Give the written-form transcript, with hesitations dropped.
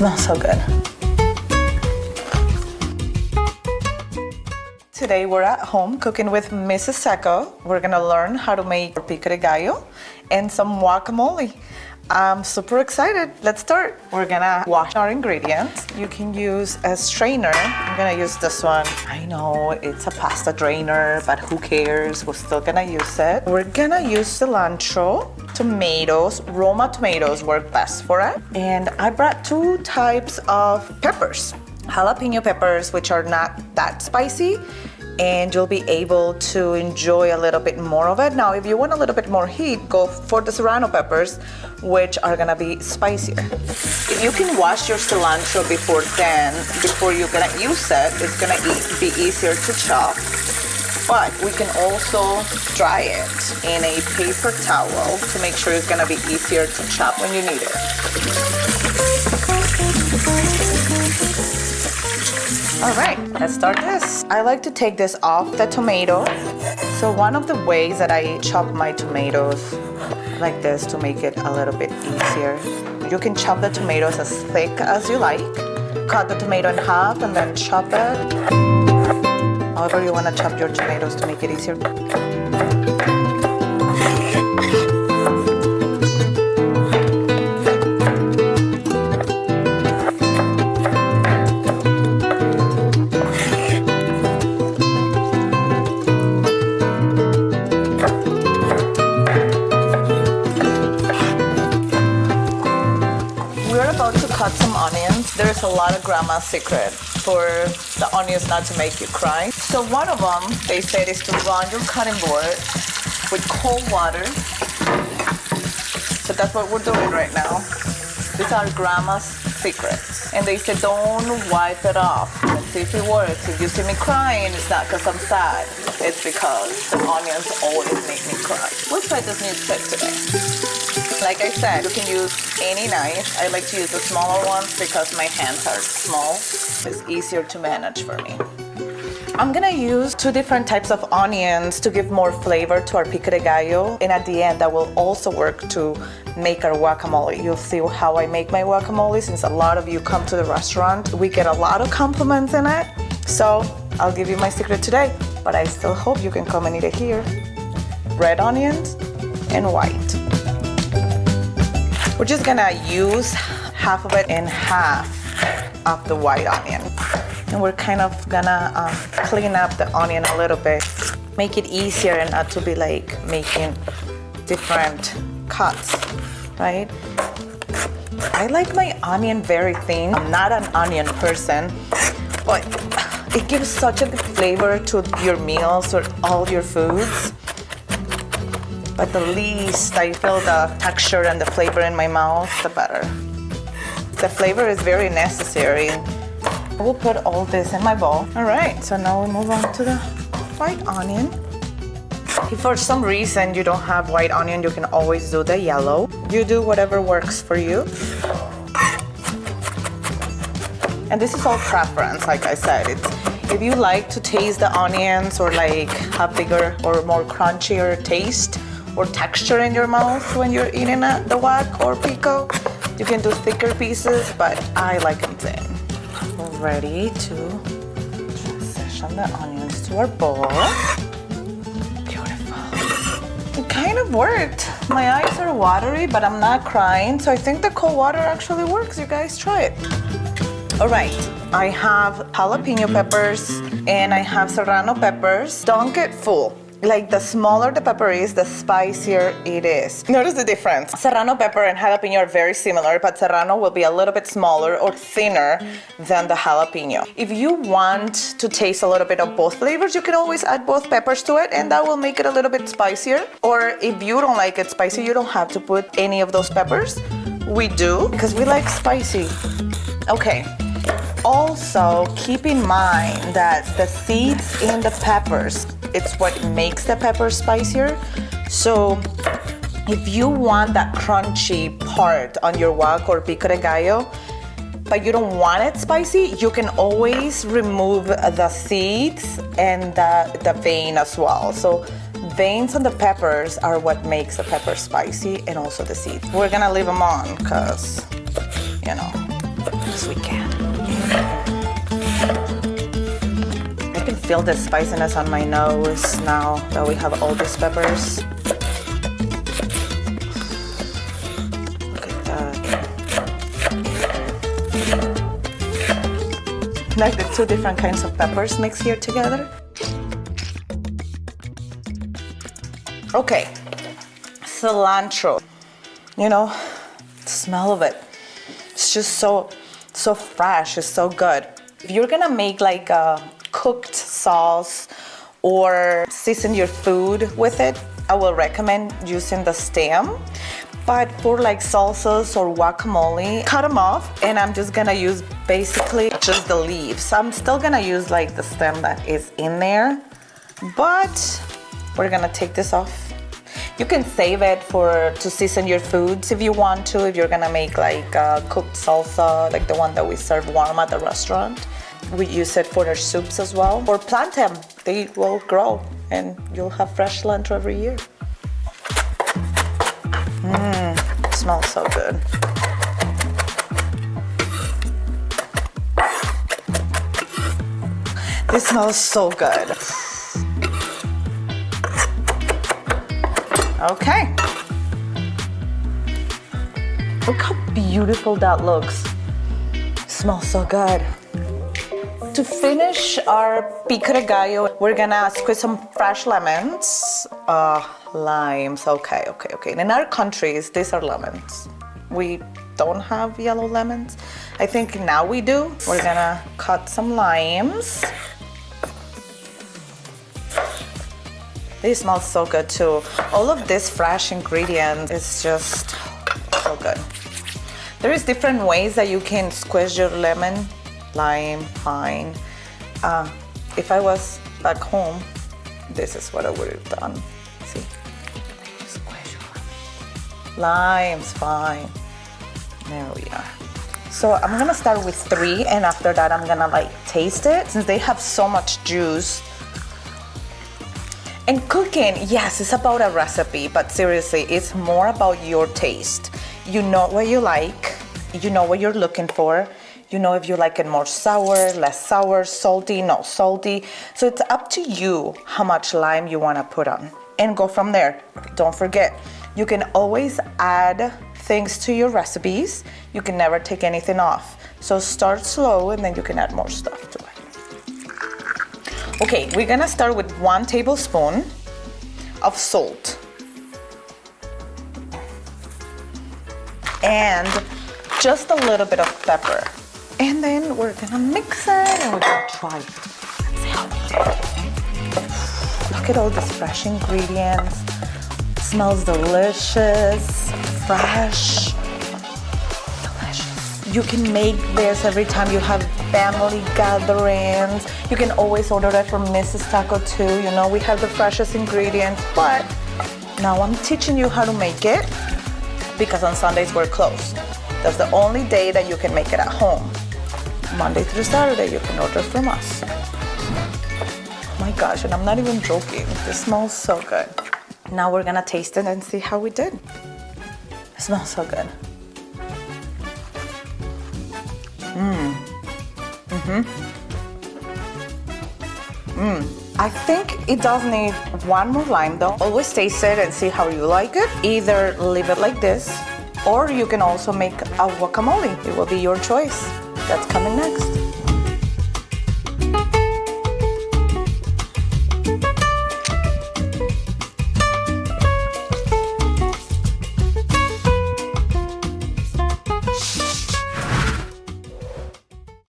smells so good. Today we're at home cooking with Mrs. Seco. We're gonna learn how to make pico de gallo and some guacamole. I'm super excited. Let's start. We're gonna wash our ingredients. You can use a strainer. I'm gonna use this one. I know it's a pasta drainer, but who cares? We're still gonna use it. We're gonna use cilantro, tomatoes. Roma tomatoes work best for it. And I brought 2 types of peppers. Jalapeno peppers, which are not that spicy, and you'll be able to enjoy a little bit more of it. Now, if you want a little bit more heat, go for the serrano peppers, which are gonna be spicier. If you can wash your cilantro before you're gonna use it, it's gonna be easier to chop. But we can also dry it in a paper towel to make sure it's gonna be easier to chop when you need it. All right, let's start this. I like to take this off the tomato. So one of the ways that I chop my tomatoes like this to make it a little bit easier. You can chop the tomatoes as thick as you like. Cut the tomato in half and then chop it. However you want to chop your tomatoes to make it easier. Cut some onions. There's a lot of grandma's secret for the onions not to make you cry. So one of them, they said, is to run your cutting board with cold water. So that's what we're doing right now. These are grandma's secrets. And they said, don't wipe it off. Let's see if it works. If you see me crying, it's not because I'm sad. It's because the onions always make me cry. We'll try this new trick today. Like I said, you can use any knife. I like to use the smaller ones because my hands are small. It's easier to manage for me. I'm gonna use 2 different types of onions to give more flavor to our pico de gallo. And at the end, that will also work to make our guacamole. You'll see how I make my guacamole. Since a lot of you come to the restaurant, we get a lot of compliments in it. So I'll give you my secret today, but I still hope you can come and eat it here. Red onions and white. We're just gonna use half of it and half of the white onion. And we're kind of gonna clean up the onion a little bit. Make it easier and not to be like making different cuts, right? I like my onion very thin. I'm not an onion person, but it gives such a good flavor to your meals or all your foods. But the least I feel the texture and the flavor in my mouth, the better. The flavor is very necessary. We'll put all this in my bowl. All right, so now we move on to the white onion. If for some reason you don't have white onion, you can always do the yellow. You do whatever works for you. And this is all preference, like I said. If you like to taste the onions or like have bigger or more crunchier taste, or texture in your mouth when you're eating the guac or pico. You can do thicker pieces, but I like them thin. We're ready to transition the onions to our bowl. Beautiful. It kind of worked. My eyes are watery, but I'm not crying, so I think the cold water actually works. You guys try it. All right, I have jalapeno peppers and I have serrano peppers. Don't get full. Like the smaller the pepper is, the spicier it is. Notice the difference. Serrano pepper and jalapeno are very similar, but serrano will be a little bit smaller or thinner than the jalapeno. If you want to taste a little bit of both flavors, you can always add both peppers to it, and that will make it a little bit spicier. Or if you don't like it spicy, you don't have to put any of those peppers. We do, because we like spicy. Okay. Also, keep in mind that the seeds in the peppers, it's what makes the pepper spicier. So if you want that crunchy part on your guac or pico de gallo, but you don't want it spicy, you can always remove the seeds and the vein as well. So veins on the peppers are what makes the pepper spicy, and also the seeds. We're gonna leave them on because, you know, as we can. I can feel the spiciness on my nose now that we have all these peppers. Look at that. Like the two different kinds of peppers mixed here together. Okay, cilantro. You know, the smell of it. It's just so fresh. It's so good. If you're gonna make like a cooked sauce or season your food with it, I will recommend using the stem. But for like salsas or guacamole, cut them off, and I'm just gonna use basically just the leaves. I'm still gonna use like the stem that is in there, but we're gonna take this off. You can save it to season your foods if you want to, if you're gonna make like a cooked salsa, like the one that we serve warm at the restaurant. We use it for our soups as well. Or plant them, they will grow and you'll have fresh cilantro every year. It smells so good. This smells so good. Okay. Look how beautiful that looks. It smells so good. To finish our pico de gallo, we're gonna squeeze some fresh lemons. Limes, okay. In our countries, these are lemons. We don't have yellow lemons. I think now we do. We're gonna cut some limes. They smell so good too. All of this fresh ingredients is just so good. There is different ways that you can squeeze your lemon, lime, fine. If I was back home, this is what I would have done. See, squeeze your lemon. Lime's fine. There we are. So I'm gonna start with 3, and after that I'm gonna like taste it since they have so much juice. And cooking, yes, it's about a recipe, but seriously, it's more about your taste. You know what you like, you know what you're looking for, you know if you like it more sour, less sour, salty, no salty. So it's up to you how much lime you want to put on and go from there. Don't forget, you can always add things to your recipes. You can never take anything off. So start slow and then you can add more stuff to it. Okay, we're gonna start with 1 tablespoon of salt. And just a little bit of pepper. And then we're gonna mix it and we're gonna try it. Let's see how we do. Look at all these fresh ingredients. It smells delicious, fresh. You can make this every time you have family gatherings. You can always order it from Mrs. Taco too. You know, we have the freshest ingredients, but now I'm teaching you how to make it because on Sundays we're closed. That's the only day that you can make it at home. Monday through Saturday, you can order from us. Oh my gosh, and I'm not even joking. This smells so good. Now we're gonna taste it and see how we did. It smells so good. I think it does need 1 more lime though. Always taste it and see how you like it. Either leave it like this, or you can also make a guacamole. It will be your choice. That's coming next.